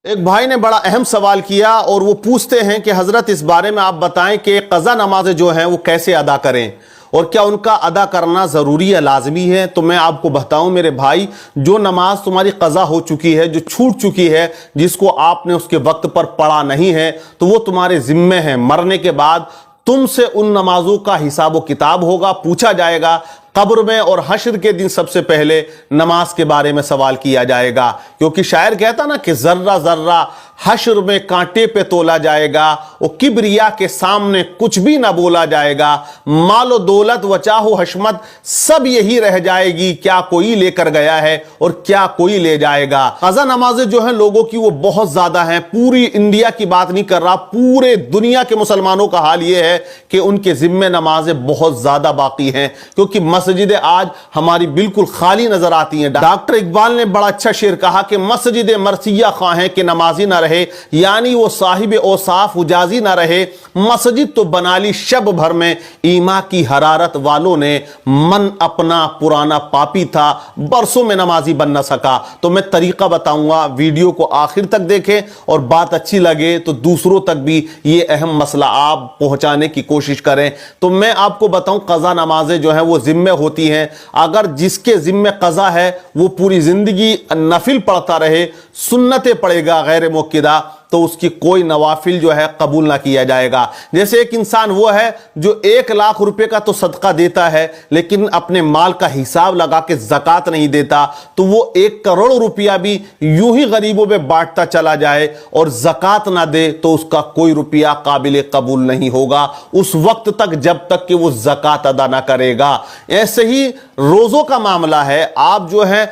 ایک بھائی نے بڑا اہم سوال کیا اور وہ پوچھتے ہیں کہ حضرت اس بارے میں آپ بتائیں کہ قضا نمازیں جو ہیں وہ کیسے ادا کریں اور کیا ان کا ادا کرنا ضروری ہے، لازمی ہے؟ تو میں آپ کو بتاؤں میرے بھائی، جو نماز تمہاری قضا ہو چکی ہے، جو چھوٹ چکی ہے، جس کو آپ نے اس کے وقت پر پڑھا نہیں ہے، تو وہ تمہارے ذمے ہیں۔ مرنے کے بعد تم سے ان نمازوں کا حساب و کتاب ہوگا، پوچھا جائے گا قبر میں، اور حشر کے دن سب سے پہلے نماز کے بارے میں سوال کیا جائے گا، کیونکہ شاعر کہتا نا کہ ذرہ ذرہ حشر میں کانٹے پہ تولا جائے گا، اور کبریا کے سامنے کچھ بھی نہ بولا جائے گا، مال و دولت و چاہ و حشمت سب یہی رہ جائے گی، کیا کوئی لے کر گیا ہے اور کیا کوئی لے جائے گا۔ قضا نمازیں جو ہیں لوگوں کی وہ بہت زیادہ ہیں، پوری انڈیا کی بات نہیں کر رہا، پورے دنیا کے مسلمانوں کا حال یہ ہے کہ ان کے ذمے نمازیں بہت زیادہ باقی ہیں، کیونکہ مسجدیں آج ہماری بالکل خالی نظر آتی ہیں۔ ڈاکٹر اقبال نے بڑا اچھا شعر کہا کہ مسجد مرثیہ خواہیں کہ نمازی نہ رہے، یعنی وہ صاحب اوصاف حجازی نہ رہے، مسجد تو بنا لی شب بھر میں ایما کی حرارت والوں نے، من اپنا پرانا پاپی تھا برسوں میں نمازی بن نہ سکا۔ تو میں طریقہ بتاؤں گا، ویڈیو کو آخر تک دیکھیں اور بات اچھی لگے تو دوسروں تک بھی یہ اہم مسئلہ آپ پہنچانے کی کوشش کریں۔ تو میں آپ کو بتاؤں قضا نمازیں جو ہیں وہ ذمہ ہوتی ہیں، اگر جس کے ذمہ قضا ہے وہ پوری زندگی نفل پڑھتا رہے، سنتیں پڑھے گا غیر موقدہ، تو اس کی کوئی نوافل جو ہے قبول نہ کیا جائے گا۔ جیسے ایک انسان وہ ہے جو 1,00,000 روپے کا تو صدقہ دیتا ہے لیکن اپنے مال کا حساب لگا کے زکوٰۃ نہیں دیتا، تو وہ 1 کروڑ روپیہ بھی یوں ہی غریبوں میں بانٹتا چلا جائے اور زکوٰۃ نہ دے تو اس کا کوئی روپیہ قابل قبول نہیں ہوگا اس وقت تک جب تک کہ وہ زکوٰۃ ادا نہ کرے گا۔ ایسے ہی روزوں کا معاملہ ہے، آپ جو ہے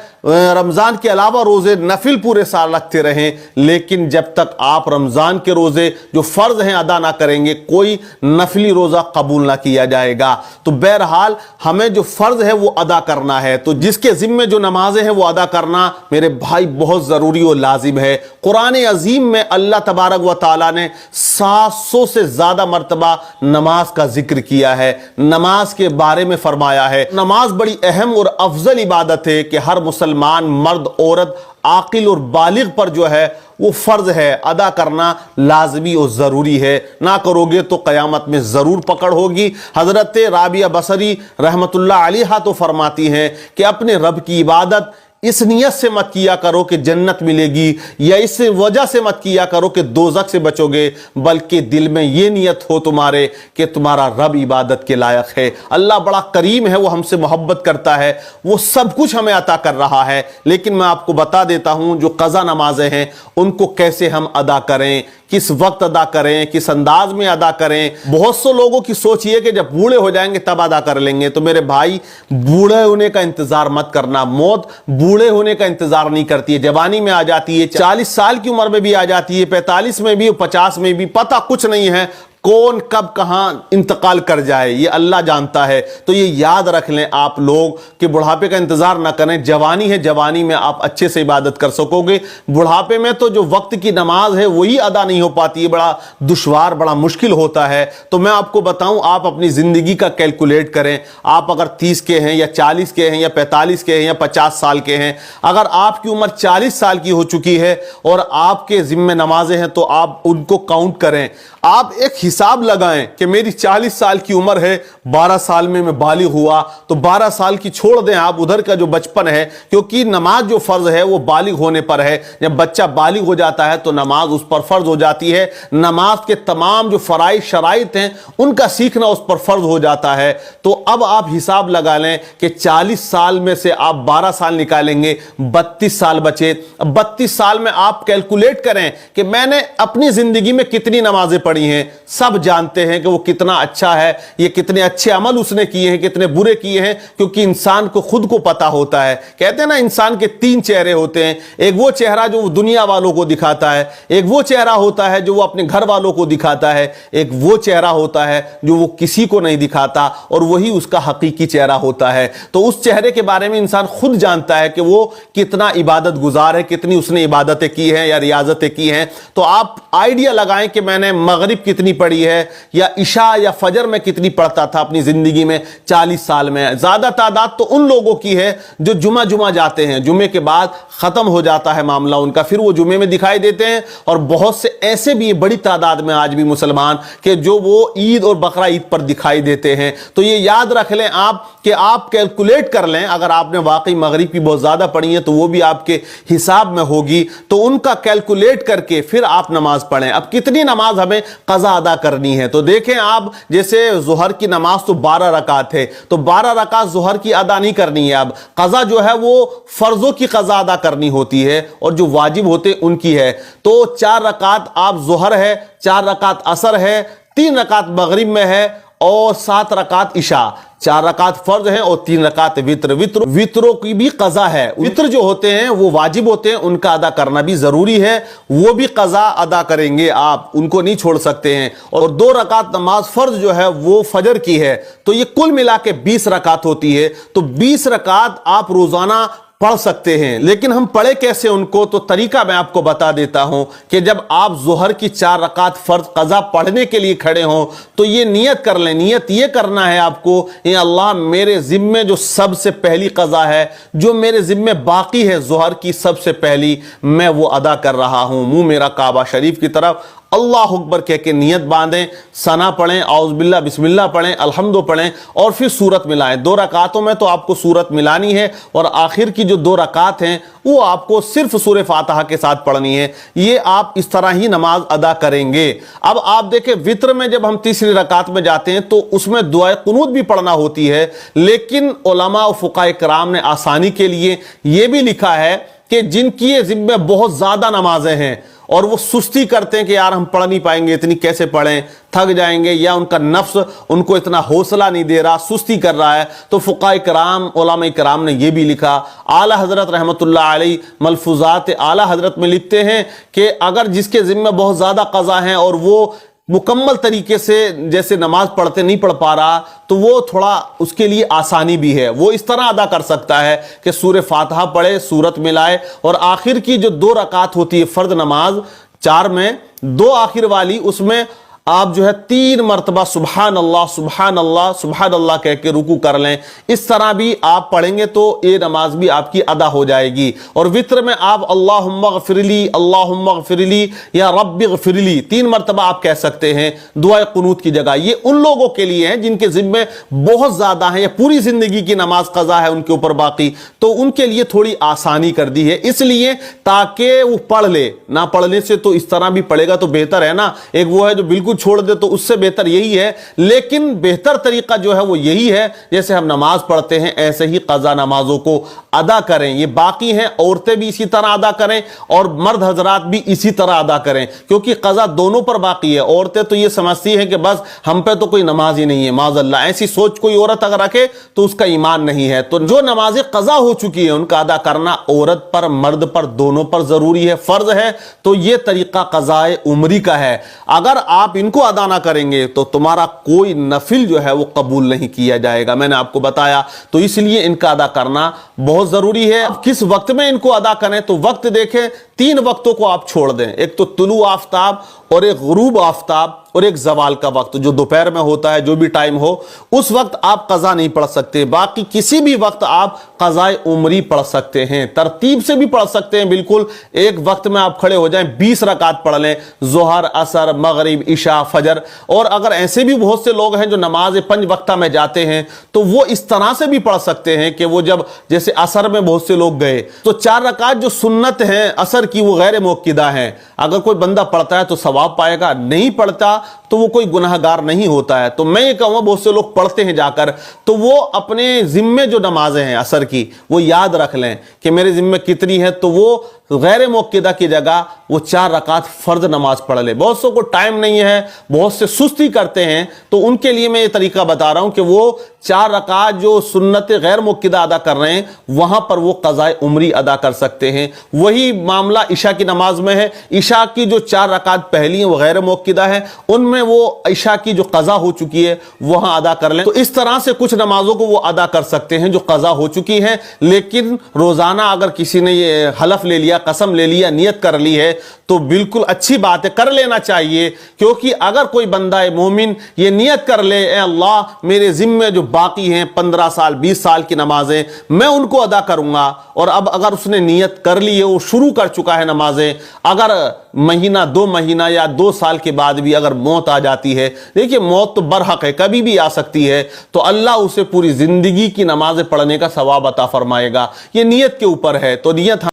رمضان کے علاوہ روزے نفل پورے سال رکھتے رہیں، لیکن جب تک آپ رمضان کے روزے جو فرض ہیں ادا نہ کریں گے کوئی نفلی روزہ قبول نہ کیا جائے گا۔ تو بہرحال ہمیں جو فرض ہے وہ ادا کرنا ہے، تو جس کے ذمے جو نمازیں ہیں وہ ادا کرنا میرے بھائی بہت ضروری اور لازم ہے۔ قرآن عظیم میں اللہ تبارک و تعالیٰ نے 700 سے زیادہ مرتبہ نماز کا ذکر کیا ہے، نماز کے بارے میں فرمایا ہے۔ نماز بڑی اہم اور افضل عبادت ہے کہ ہر مسلمان مرد عورت عاقل اور بالغ پر جو ہے وہ فرض ہے، ادا کرنا لازمی اور ضروری ہے، نہ کرو گے تو قیامت میں ضرور پکڑ ہوگی۔ حضرت رابعہ بصری رحمت اللہ علیہا تو فرماتی ہیں کہ اپنے رب کی عبادت اس نیت سے مت کیا کرو کہ جنت ملے گی، یا اس وجہ سے مت کیا کرو کہ دوزخ سے بچو گے، بلکہ دل میں یہ نیت ہو تمہارے کہ تمہارا رب عبادت کے لائق ہے، اللہ بڑا کریم ہے، وہ ہم سے محبت کرتا ہے، وہ سب کچھ ہمیں عطا کر رہا ہے۔ لیکن میں آپ کو بتا دیتا ہوں جو قضا نمازیں ہیں ان کو کیسے ہم ادا کریں، کس وقت ادا کریں، کس انداز میں ادا کریں۔ بہت سے لوگوں کی سوچ یہ کہ جب بوڑھے ہو جائیں گے تب ادا کر لیں گے، تو میرے بھائی بوڑھے ہونے کا انتظار مت کرنا، موت بوڑھے ہونے کا انتظار نہیں کرتی ہے، جوانی میں آ جاتی ہے، 40 سال کی عمر میں بھی آ جاتی ہے، 45 میں بھی، 50 میں بھی، پتہ کچھ نہیں ہے کون کب کہاں انتقال کر جائے، یہ اللہ جانتا ہے۔ تو یہ یاد رکھ لیں آپ لوگ کہ بڑھاپے کا انتظار نہ کریں، جوانی ہے، جوانی میں آپ اچھے سے عبادت کر سکو گے، بڑھاپے میں تو جو وقت کی نماز ہے وہی ادا نہیں ہو پاتی ہے، بڑا دشوار، بڑا مشکل ہوتا ہے۔ تو میں آپ کو بتاؤں، آپ اپنی زندگی کا کیلکولیٹ کریں، آپ اگر 30 کے ہیں یا 40 کے ہیں یا 45 کے ہیں یا 50 سال کے ہیں، اگر آپ کی عمر 40 سال کی ہو چکی ہے اور آپ کے ذمہ نمازیں ہیں تو آپ ان کو کاؤنٹ کریں، آپ ایک حساب لگائیں کہ میری 40 سال کی عمر ہے، 12 سال میں بالغ ہوا، تو 12 سال کی چھوڑ دیں آپ، ادھر کا جو بچپن ہے، کیونکہ نماز جو فرض ہے وہ بالغ ہونے پر ہے، جب بچہ بالغ ہو جاتا ہے تو نماز اس پر فرض ہو جاتی ہے، نماز کے تمام جو فرائض شرائط ہیں ان کا سیکھنا اس پر فرض ہو جاتا ہے۔ تو اب آپ حساب لگا لیں کہ 40 سال میں سے آپ 12 سال نکالیں گے، 32 سال بچے، 32 سال میں آپ کیلکولیٹ کریں کہ میں نے اپنی زندگی میں کتنی نمازیں پڑھی ہیں، سب جانتے ہیں کہ وہ کتنا اچھا ہے، یہ کتنے اچھے عمل اس نے کیے ہیں، کتنے برے کیے ہیں، کیونکہ انسان کو خود کو پتا ہوتا ہے۔ کہتے ہیں نا انسان کے 3 چہرے ہوتے ہیں، ایک وہ چہرہ جو وہ دنیا والوں کو دکھاتا ہے، ایک وہ چہرہ ہوتا ہے جو وہ اپنے گھر والوں کو دکھاتا ہے، ایک وہ چہرہ ہوتا ہے جو وہ کسی کو نہیں دکھاتا، اور وہی اس کا حقیقی چہرہ ہوتا ہے۔ تو اس چہرے کے بارے میں انسان خود جانتا ہے کہ وہ کتنا عبادت گزار ہے، کتنی اس نے عبادتیں کی ہیں یا ریاضتیں کی ہیں۔ تو آپ آئیڈیا لگائیں کہ میں نے مغرب کتنی پڑھی पढ़ी है, या इशा या फजर में कितनी पढ़ता था अपनी जिंदगी में 40 साल में। ज्यादा तादाद तो उन लोगों की है जो जुमा जाते हैं, जुमे के बाद खत्म हो जाता है मामला उनका, फिर वो जुमे में दिखाई देते हैं। और बहुत से ऐसे भी बड़ी तादाद में आज भी मुसलमान के जो वो ईद और बकरा ईद पर दिखाई देते हैं। तो ये याद रख लें आप कि आप कैलकुलेट कर लें, अगर आपने वाकई मगरिब की बहुत ज्यादा पढ़ी है तो वो भी आपके हिसाब में होगी, तो उनका कैलकुलेट करके फिर आप नमाज पढ़ें। अब कितनी नमाज हमें कज़ा अदा करनी है, तो देखें आप, जैसे ज़ोहर की नमाज तो 12 रकात है, तो 12 रकात ज़ोहर की अदा नहीं करनी है। अब कज़ा जो है वो फर्जों की कज़ा अदा करनी होती है और जो वाजिब होते उनकी है। तो 4 रकात आप ज़ोहर है, 4 रकात असर है, 3 रकात मगरिब में है और 7 रकात इशा। 4 रकात फर्ज हैं और 3 रकात वित्रों की भी कज़ा है। वित्र जो होते हैं वो वाजिब होते हैं, उनका अदा करना भी जरूरी है, वो भी कज़ा अदा करेंगे आप, उनको नहीं छोड़ सकते हैं। और 2 रकात नमाज फर्ज जो है वो फजर की है, तो ये कुल मिला के 20 रकात होती है। तो 20 रकात आप रोजाना पढ़ सकते हैं। लेकिन हम पढ़े कैसे उनको, तो तरीका मैं आपको बता देता हूं कि जब आप ज़ोहर की 4 रकात फर्ज कज़ा पढ़ने के लिए खड़े हों तो ये नियत कर लें। नियत ये करना है आपको, ये अल्लाह मेरे ज़िम्मे जो सबसे पहली कज़ा है, जो मेरे ज़िम्मे बाकी है ज़ोहर की सबसे पहली, मैं वो अदा कर रहा हूं। मुंह मेरा काबा शरीफ की तरफ, अल्लाह अकबर कह के नियत बांधें, सना पढ़ें, औज़ बिल्लाह बिस्मिल्लाह पढ़ें, अल्हम्दु पढ़ें और फिर सूरत मिलाएं। 2 रकातों में तो आपको सूरत मिलानी है और आखिर की जो 2 रकात हैं वो आपको सिर्फ सूरह फातिहा के साथ पढ़नी है। ये आप इस तरह ही नमाज अदा करेंगे। अब आप देखें वित्र में जब हम तीसरी रकात में जाते हैं तो उसमें दुआ कुनूत भी पढ़ना होती है, लेकिन उलमा और फुक़हा किराम ने आसानी के लिए ये भी लिखा है कि जिनकी ये ज़िम्मे बहुत ज़्यादा नमाजें हैं और वो सुस्ती करते हैं कि यार हम पढ़ नहीं पाएंगे, इतनी कैसे पढ़ें, थक जाएंगे, या उनका नफ्स उनको इतना हौसला नहीं दे रहा, सुस्ती कर रहा है, तो फुक़हा किराम उलमा किराम ने ये भी लिखा। आला हजरत रहमतुल्लाह अलैह मलफूजात आला हजरत में लिखते हैं कि अगर जिसके ज़िम्मे बहुत ज़्यादा क़ज़ा हैं और वो मुकम्मल तरीके से जैसे नमाज पढ़ते नहीं पढ़ पा रहा, तो वो थोड़ा उसके लिए आसानी भी है। वो इस तरह अदा कर सकता है कि सूरह फातिहा पढ़े, सूरत मिलाए और आखिर की जो 2 रकात होती है फर्द नमाज 4 में, 2 आखिर वाली, उसमें आप जो है 3 मरतबा सुभान अल्लाह सुभान अल्लाह सुभान अल्लाह कह के रुकू कर लें। इस तरह भी आप पढ़ेंगे तो ये नमाज भी आपकी अदा हो जाएगी। और वित्र में आप अल्लाहुम्मा ग़फ़िरली या रब्बि ग़फ़िरली 3 मरतबा आप कह सकते हैं दुआ कुनूत की जगह। ये उन लोगों के लिए है जिनके ज़िम्मे बहुत ज़्यादा है या पूरी ज़िंदगी की नमाज क़ज़ा है उनके ऊपर बाकी, तो उनके लिए थोड़ी आसानी कर दी है, इसलिए ताकि वो पढ़ ले। ना पढ़ने से तो इस तरह भी पढ़ेगा तो बेहतर है ना, एक वो है जो बिल्कुल छोड़ दे तो उससे बेहतर यही है। लेकिन बेहतर तरीका जो है वो यही है, जैसे हम नमाज पढ़ते हैं ऐसे ही कज़ा नमाजों को अदा करें। ये बाकी हैं, औरतें भी इसी तरह अदा करें और मर्द हजरात भी इसी तरह अदा करें, क्योंकि कज़ा दोनों पर बाकी है। औरतें तो ये समझती हैं कि बस हम पे तो कोई नमाज ही नहीं है, माज़अल्लाह, ऐसी सोच कोई औरत अगर रखे तो उसका ईमान नहीं है। तो जो नमाजें कज़ा हो चुकी है उनका अदा करना औरत पर मर्द पर दोनों पर जरूरी है, फर्ज है। तो ये तरीका क़ज़ाए उम्री का है। अगर आप इनको अदा ना करेंगे तो तुम्हारा कोई नफिल जो है वो कबूल नहीं किया जाएगा, मैंने आपको बताया। तो इसलिए इनका अदा करना बहुत जरूरी है। अब किस वक्त में इनको अदा करें, तो वक्त देखें, 3 वक्तों को आप छोड़ दें, एक तो तुलू आफ्ताब और एक गुरूब आफ्ताब और एक जवाल का वक्त जो दोपहर में होता है, जो भी टाइम हो उस वक्त आप कज़ा नहीं पढ़ सकते। बाकी किसी भी वक्त आप क़ज़ाए उम्री पढ़ सकते हैं, तरतीब से भी पढ़ सकते हैं। बिल्कुल एक वक्त में आप खड़े हो जाएं, 20 रकात पढ़ लें, ज़ोहर असर मगरिब इशा फजर। और अगर ऐसे भी बहुत से लोग हैं जो नमाज 5 वक्ता में जाते हैं तो वो इस तरह से भी पढ़ सकते हैं कि वो जब जैसे असर में बहुत से लोग गए तो 4 रकात जो सुन्नत हैं असर की वो गैर मुक्किदा हैं, अगर कोई बंदा पढ़ता है तो सवाब पाएगा, नहीं पढ़ता तो वो कोई गुनाहगार नहीं होता है। तो मैं ये कहूँगा बहुत से लोग पढ़ते हैं जाकर, तो वो अपने जिम्मे जो नमाजें हैं असर की वो याद रख लें कि मेरे जिम्मे कितनी है, तो वो गैर मुक्किदा की जगह वो 4 रकात फर्ज नमाज पढ़ ले। बहुत सौ को टाइम नहीं है, बहुत से सुस्ती करते हैं, तो उनके लिए मैं ये तरीका बता रहा हूं कि वो 4 रकात जो सुन्नत गैर मुक्किदा अदा कर रहे हैं वहां पर वो क़ज़ाए उम्री अदा कर सकते हैं। वही मामला इशा की नमाज में है। इशा की जो 4 रकात पहली हैं वो गैर मुक्किदा है, उनमें वो इशा की जो क़ज़ा हो चुकी है वहां अदा कर लें। तो इस तरह से कुछ नमाजों को वो अदा कर सकते हैं जो क़ज़ा हो चुकी है। लेकिन रोजाना अगर किसी ने ये हलफ ले लिया قسم لے لیا, نیت کر لی ہے, تو بالکل اچھی بات ہے, کر لینا چاہیے. کیونکہ اگر کوئی بندہ مومن یہ نیت کر لے, اے اللہ میرے ذمے جو باقی ہیں 15 سال 20 سال کی نمازیں میں ان کو ادا کروں گا, اور اب اگر اس نے نیت کر لی ہے, وہ شروع کر چکا ہے نمازیں, اگر مہینہ 2 مہینہ یا 2 سال کے بعد بھی اگر موت آ جاتی ہے, دیکھیے موت تو برحق ہے, کبھی بھی آ سکتی ہے, تو اللہ اسے پوری زندگی کی نمازیں پڑھنے کا ثواب عطا فرمائے گا. یہ نیت کے اوپر ہے. تو نیت